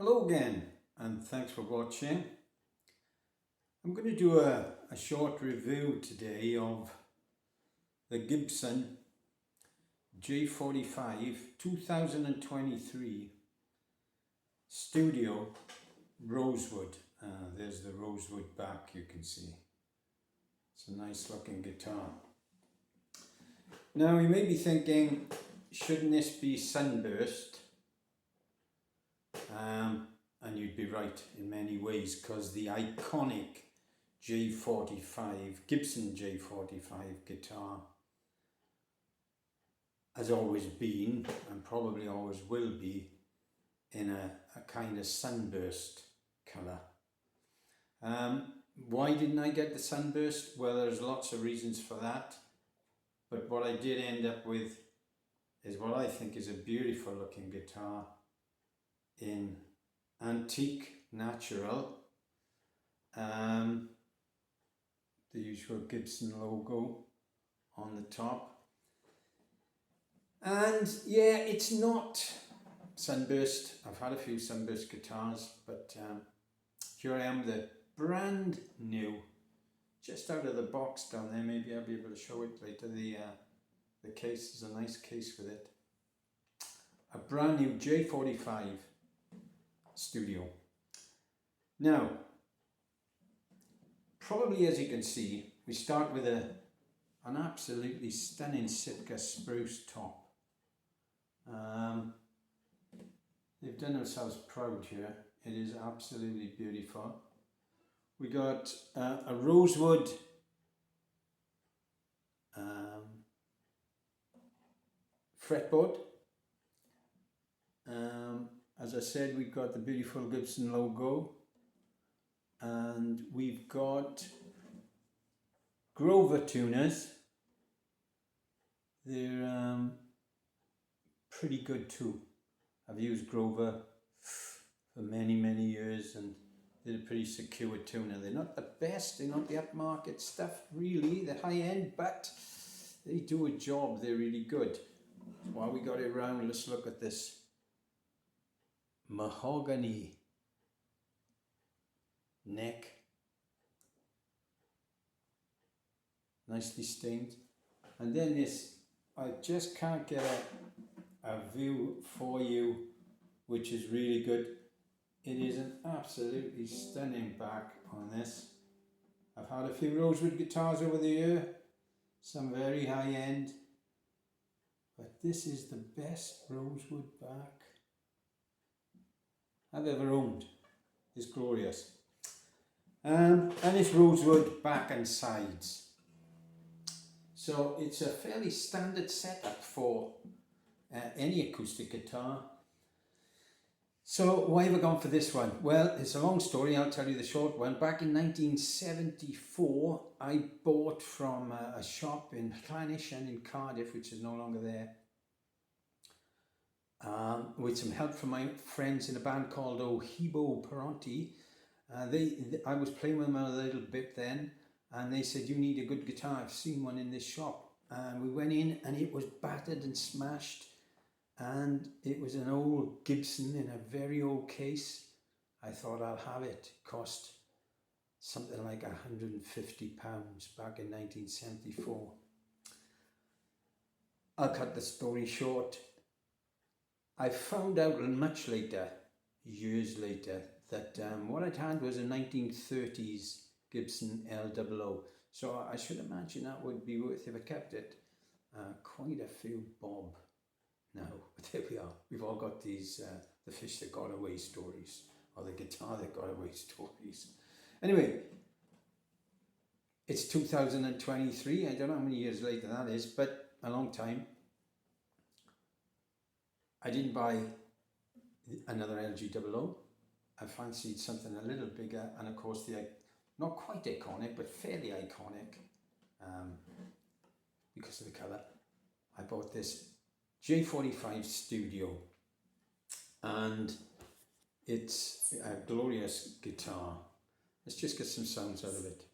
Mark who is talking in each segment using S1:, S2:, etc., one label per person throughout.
S1: Hello again, and thanks for watching. I'm going to do a short review today of the Gibson J45 2023 Studio Rosewood. There's the Rosewood back, you can see. It's a nice looking guitar. Now you may be thinking, shouldn't this be sunburst? And you'd be right in many ways, because the iconic Gibson J45 guitar has always been, and probably always will be, in a kind of sunburst colour. Why didn't I get the sunburst? Well, there's lots of reasons for that, but what I did end up with is what I think is a beautiful looking guitar in antique natural, the usual Gibson logo on the top, and yeah, it's not sunburst. I've had a few sunburst guitars, but here I am, the brand new, just out of the box down there. Maybe I'll be able to show it later. The case is a nice case with it. A brand new J45 Studio. Now, probably as you can see, we start with an absolutely stunning Sitka spruce top. They've done themselves proud here. It is absolutely beautiful. We got a rosewood fretboard. As I said, we've got the beautiful Gibson logo, and we've got Grover tuners. They're pretty good too. I've used Grover for many years, and they're a pretty secure tuner. They're not the best, they're not the upmarket stuff really, the high end, but they do a job. They're really good. While we got it around, let's look at this mahogany neck, nicely stained. And then this, I just can't get a view for you, which is really good. It is an absolutely stunning back on this. I've had a few Rosewood guitars over the year, some very high end, but this is the best Rosewood back I've ever owned. It's glorious. And it's rosewood back and sides. So it's a fairly standard setup for any acoustic guitar. So why have I gone for this one? Well, it's a long story, I'll tell you the short one. Back in 1974, I bought from a shop in Llanish and in Cardiff, which is no longer there, with some help from my friends in a band called Ohebo Peronti. I was playing with them a little bit then, and they said, you need a good guitar, I've seen one in this shop. And we went in, and it was battered and smashed, and it was an old Gibson in a very old case. I thought, I'll have it. It cost something like £150 back in 1974. I'll cut the story short. I found out much later, years later, that what I'd had was a 1930s Gibson L00. So I should imagine that would be worth, if I kept it, quite a few bob. Now, there we are. We've all got these, the fish that got away stories, or the guitar that got away stories. Anyway, it's 2023. I don't know how many years later that is, but a long time. I didn't buy another LG00. I fancied something a little bigger, and of course not quite iconic, but fairly iconic, because of the colour. I bought this J45 Studio, and it's a glorious guitar. Let's just get some sounds out of it.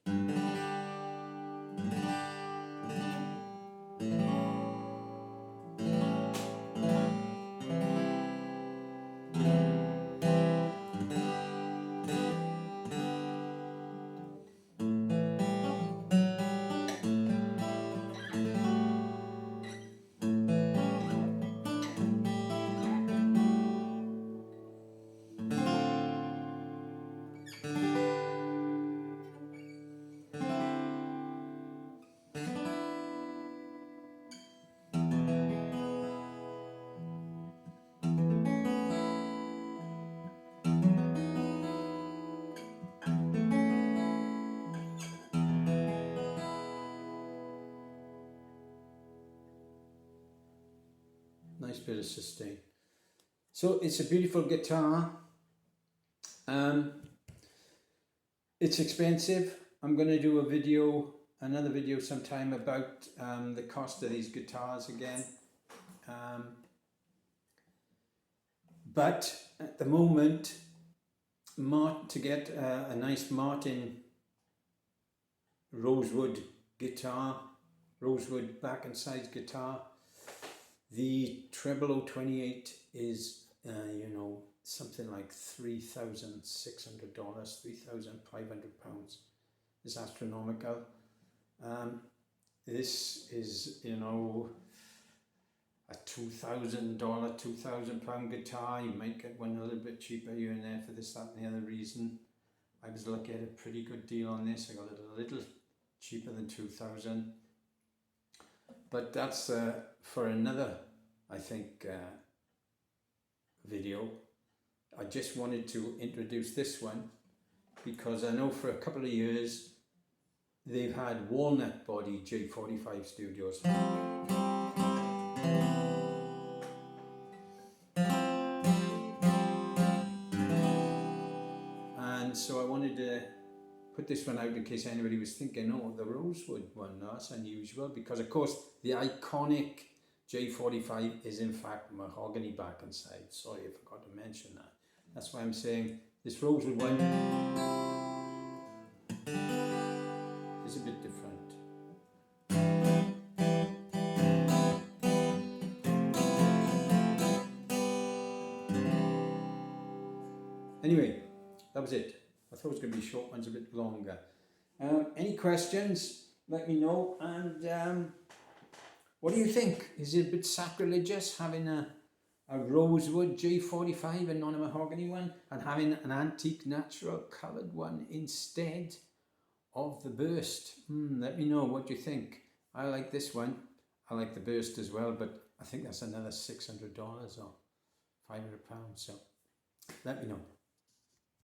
S1: nice bit of sustain. So it's a beautiful guitar. It's expensive. I'm going to do another video sometime about the cost of these guitars again. But at the moment, to get a nice Martin Rosewood guitar, Rosewood back and sides guitar, the treble 028 is, something like $3,600, £3,500. It's astronomical. This is, a $2,000, £2,000 guitar. You might get one a little bit cheaper here and there for this, that and the other reason. I was lucky at a pretty good deal on this. I got it a little cheaper than 2,000. But that's for another, I think, video. I just wanted to introduce this one because I know for a couple of years they've had walnut body J45 studios. And so I wanted to put this one out in case anybody was thinking, oh, the Rosewood one, no, that's unusual, because of course the iconic J45 is in fact mahogany back and side. Sorry, I forgot to mention that. That's why I'm saying this Rosewood one is a bit different. Anyway, that was it. I thought it was going to be short ones, a bit longer. Any questions? Let me know. And what do you think? Is it a bit sacrilegious having a Rosewood J45 and not a mahogany one, and having an antique natural coloured one instead of the burst? Let me know what you think. I like this one. I like the burst as well, but I think that's another $600 or £500. So let me know.